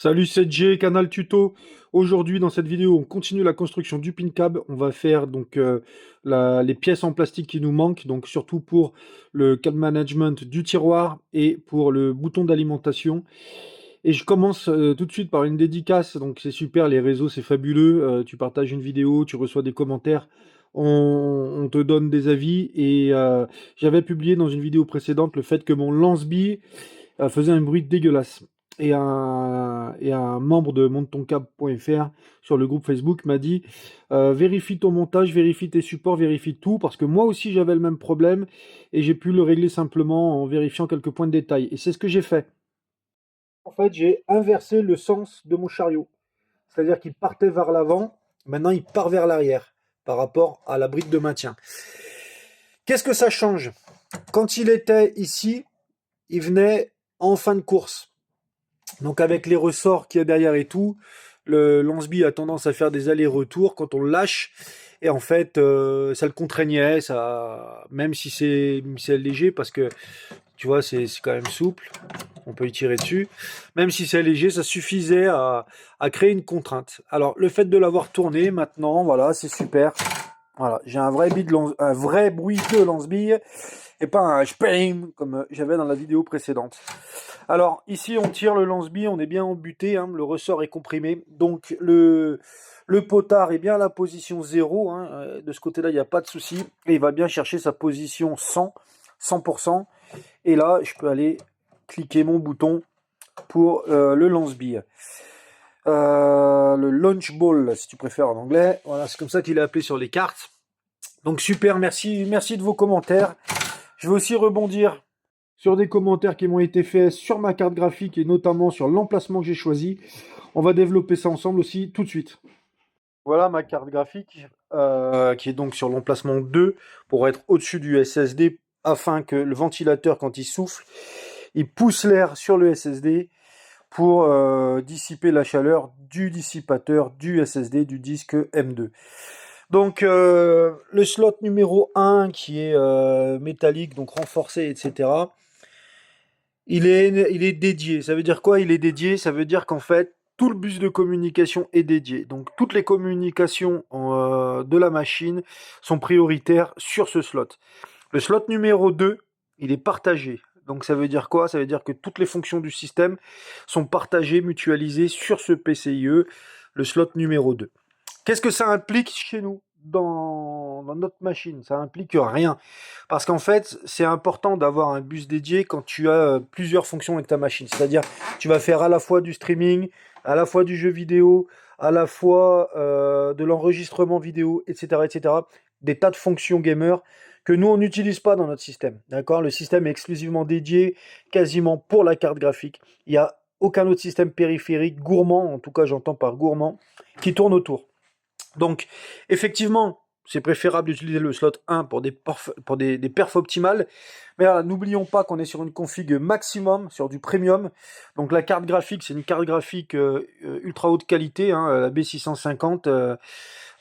Salut, c'est Jay, Canal Tuto. Aujourd'hui, dans cette vidéo, on continue la construction du pin cab. On va faire donc les pièces en plastique qui nous manquent, donc surtout pour le cab management du tiroir et pour le bouton d'alimentation. Et je commence tout de suite par une dédicace. Donc c'est super, les réseaux, c'est fabuleux. Tu partages une vidéo, tu reçois des commentaires, on te donne des avis. Et j'avais publié dans une vidéo précédente le fait que mon lance-bille faisait un bruit dégueulasse. Et un membre de montoncab.fr sur le groupe Facebook m'a dit vérifie ton montage, vérifie tes supports, vérifie tout, parce que moi aussi j'avais le même problème et j'ai pu le régler simplement en vérifiant quelques points de détail. Et c'est ce que j'ai fait. En fait, j'ai inversé le sens de mon chariot. C'est-à-dire qu'il partait vers l'avant, maintenant il part vers l'arrière par rapport à la brique de maintien. Qu'est-ce que ça change? Quand il était ici, il venait en fin de course. Donc avec les ressorts qu'il y a derrière et tout, le lance-bille a tendance à faire des allers-retours quand on le lâche. Et en fait, ça le contraignait, ça, même si c'est léger, parce que tu vois, c'est quand même souple, on peut y tirer dessus. Même si c'est léger, ça suffisait à créer une contrainte. Alors le fait de l'avoir tourné maintenant, voilà, c'est super. Voilà, j'ai un vrai bruit de lance-bille et pas un spam comme j'avais dans la vidéo précédente. Alors ici on tire le lance-bille, on est bien embuté, hein, le ressort est comprimé, donc le potard est bien à la position 0, hein, de ce côté-là il n'y a pas de souci, et il va bien chercher sa position 100%, et là je peux aller cliquer mon bouton pour le lance-bille. Le launch ball si tu préfères en anglais, voilà, c'est comme ça qu'il est appelé sur les cartes. Donc super, merci de vos commentaires. Je vais aussi rebondir sur des commentaires qui m'ont été faits sur ma carte graphique et notamment sur l'emplacement que j'ai choisi. On va développer ça ensemble aussi tout de suite. Voilà ma carte graphique qui est donc sur l'emplacement 2 pour être au-dessus du SSD afin que le ventilateur, quand il souffle, il pousse l'air sur le SSD pour dissiper la chaleur du dissipateur du SSD du disque M2. Donc le slot numéro 1 qui est métallique, donc renforcé, etc. Il est dédié. Ça veut dire quoi? Il est dédié. Ça veut dire qu'en fait, tout le bus de communication est dédié. Donc, toutes les communications de la machine sont prioritaires sur ce slot. Le slot numéro 2, il est partagé. Donc, ça veut dire quoi? Ça veut dire que toutes les fonctions du système sont partagées, mutualisées sur ce PCIe, le slot numéro 2. Qu'est-ce que ça implique chez nous dans notre machine? Ça implique rien. Parce qu'en fait, c'est important d'avoir un bus dédié quand tu as plusieurs fonctions avec ta machine. C'est-à-dire, tu vas faire à la fois du streaming, à la fois du jeu vidéo, à la fois de l'enregistrement vidéo, etc., etc. Des tas de fonctions gamer que nous, on n'utilise pas dans notre système. D'accord? Le système est exclusivement dédié quasiment pour la carte graphique. Il n'y a aucun autre système périphérique gourmand, en tout cas j'entends par gourmand, qui tourne autour. Donc, effectivement, c'est préférable d'utiliser le slot 1 pour des perfs optimales. Mais voilà, n'oublions pas qu'on est sur une config maximum, sur du premium. Donc la carte graphique, c'est une carte graphique ultra haute qualité, hein, la B650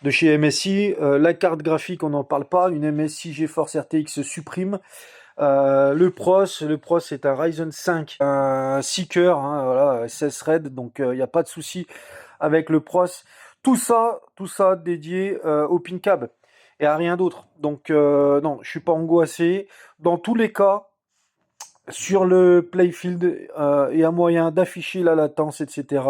de chez MSI. La carte graphique, on n'en parle pas, une MSI GeForce RTX Supreme. Le pros c'est un Ryzen 5, un 6 cœurs, hein, voilà, 16 threads, donc il n'y a pas de souci avec le pros. Tout ça dédié au pin cab et à rien d'autre. Donc non, je suis pas angoissé. Dans tous les cas, sur le playfield, il y a moyen d'afficher la latence, etc.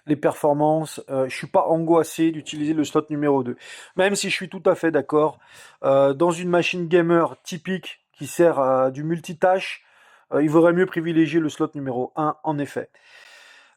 Les performances, je suis pas angoissé d'utiliser le slot numéro 2. Même si je suis tout à fait d'accord, dans une machine gamer typique qui sert à du multitâche, il vaudrait mieux privilégier le slot numéro 1, en effet.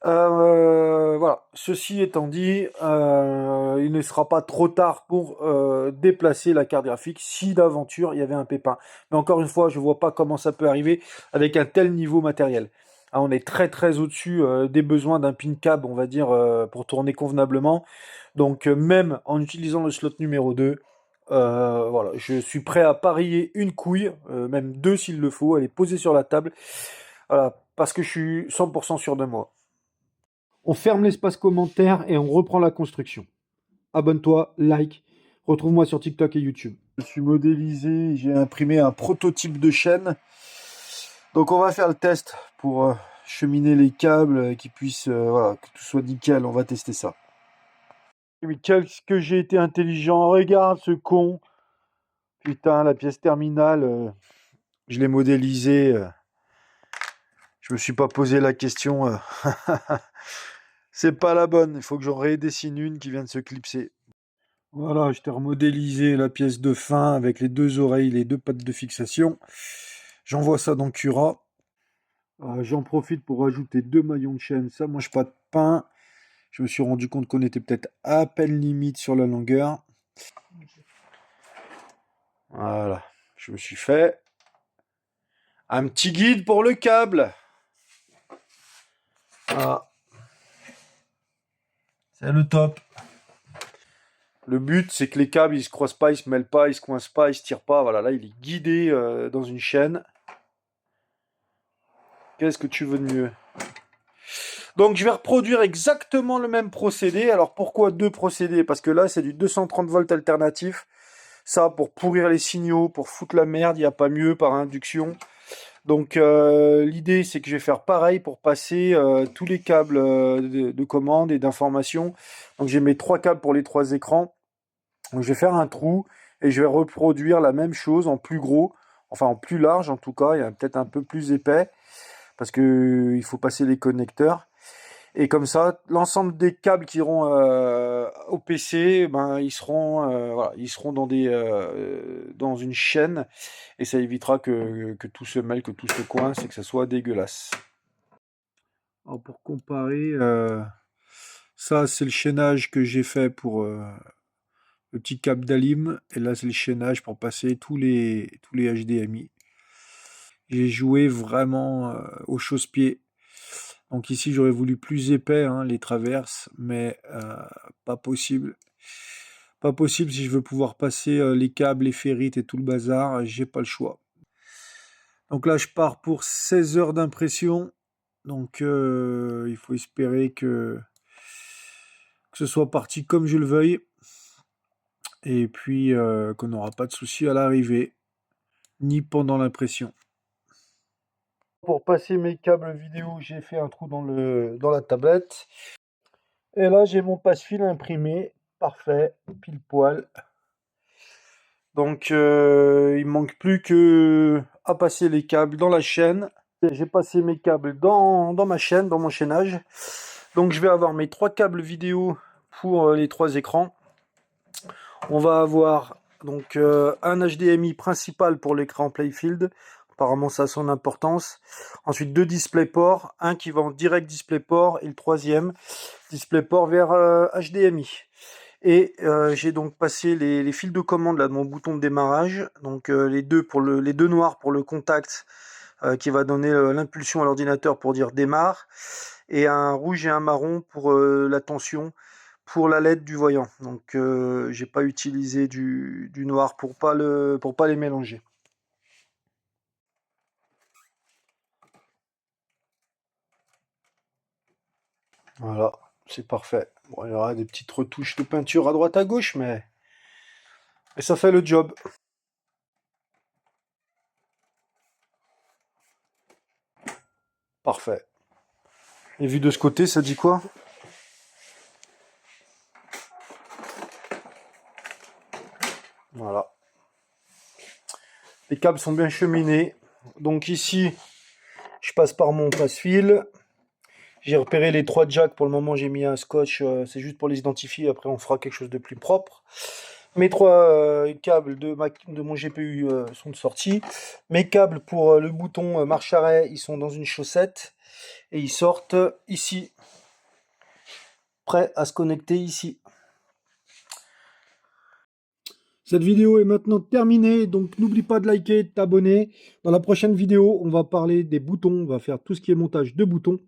Voilà. Ceci étant dit, il ne sera pas trop tard pour déplacer la carte graphique si d'aventure il y avait un pépin. Mais encore une fois, je vois pas comment ça peut arriver avec un tel niveau matériel. Ah, on est très au-dessus des besoins d'un pin cab, on va dire, pour tourner convenablement. Donc même en utilisant le slot numéro 2, voilà, je suis prêt à parier une couille, même deux s'il le faut, elle est posée sur la table. Voilà, parce que je suis 100% sûr de moi. On ferme l'espace commentaire et on reprend la construction. Abonne-toi, like, retrouve-moi sur TikTok et YouTube. Je suis modélisé, j'ai imprimé un prototype de chaîne. Donc on va faire le test pour cheminer les câbles, qui puissent, voilà, que tout soit nickel. On va tester ça. Mais qu'est-ce que j'ai été intelligent. Regarde ce con. Putain, la pièce terminale, je l'ai modélisée. Je me suis pas posé la question. C'est pas la bonne. Il faut que j'en redessine une qui vient de se clipser. Voilà, je t'ai remodélisé la pièce de fin avec les 2 oreilles, les 2 pattes de fixation. J'envoie ça dans Cura. J'en profite pour rajouter 2 maillons de chaîne. Ça mange pas de pain. Je me suis rendu compte qu'on était peut-être à peine limite sur la longueur. Voilà, je me suis fait un petit guide pour le câble. Voilà. C'est le top. Le but, c'est que les câbles, ils se croisent pas, ils se mêlent pas, ils se coincent pas, ils se tirent pas. Voilà, là, il est guidé dans une chaîne. Qu'est-ce que tu veux de mieux? Donc, je vais reproduire exactement le même procédé. Alors, pourquoi 2 procédés? Parce que là, c'est du 230 volts alternatif. Ça, pour pourrir les signaux, pour foutre la merde, il n'y a pas mieux par induction. Donc, l'idée, c'est que je vais faire pareil pour passer tous les câbles de commande et d'information. Donc, j'ai mes 3 câbles pour les 3 écrans. Donc, je vais faire un trou et je vais reproduire la même chose en plus gros, enfin en plus large en tout cas, il y a peut-être un peu plus épais parce que il faut passer les connecteurs. Et comme ça, l'ensemble des câbles qui iront au PC, ben voilà, ils seront dans une chaîne et ça évitera que tout se mêle, que tout se coince et que ça soit dégueulasse. Alors pour comparer, ça c'est le chaînage que j'ai fait pour le petit câble d'Alim, et là c'est le chaînage pour passer tous les HDMI. J'ai joué vraiment au chausse-pied. Donc ici j'aurais voulu plus épais, hein, les traverses, mais pas possible. Pas possible si je veux pouvoir passer les câbles, les ferrites et tout le bazar, j'ai pas le choix. Donc là je pars pour 16 heures d'impression. Donc il faut espérer que ce soit parti comme je le veuille. Et puis qu'on n'aura pas de soucis à l'arrivée, ni pendant l'impression. Pour passer mes câbles vidéo, j'ai fait un trou dans la tablette. Et là, j'ai mon passe-fil imprimé. Parfait, pile poil. Donc, il me manque plus que à passer les câbles dans la chaîne. J'ai passé mes câbles dans ma chaîne, dans mon chaînage. Donc, je vais avoir mes 3 câbles vidéo pour les 3 écrans. On va avoir donc un HDMI principal pour l'écran Playfield. Apparemment, ça a son importance. Ensuite, 2 DisplayPort, un qui va en direct DisplayPort et le 3e DisplayPort vers HDMI. Et j'ai donc passé les fils de commande là de mon bouton de démarrage. Donc les deux noirs pour le contact qui va donner l'impulsion à l'ordinateur pour dire démarre, et un rouge et un marron pour la tension pour la LED du voyant. Donc j'ai pas utilisé du noir pour pas les mélanger. Voilà, c'est parfait. Bon, il y aura des petites retouches de peinture à droite à gauche, mais ça fait le job. Parfait. Et vu de ce côté, ça dit quoi? Voilà. Les câbles sont bien cheminés. Donc ici, je passe par mon passe-fil. J'ai repéré les 3 jacks. Pour le moment, j'ai mis un scotch. C'est juste pour les identifier. Après, on fera quelque chose de plus propre. Mes 3 câbles de mon GPU sont de sortie. Mes câbles pour le bouton marche-arrêt, ils sont dans une chaussette. Et ils sortent ici. Prêts à se connecter ici. Cette vidéo est maintenant terminée, donc n'oublie pas de liker et de t'abonner. Dans la prochaine vidéo, on va parler des boutons, on va faire tout ce qui est montage de boutons.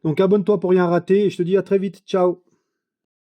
Donc abonne-toi pour rien rater et je te dis à très vite, ciao!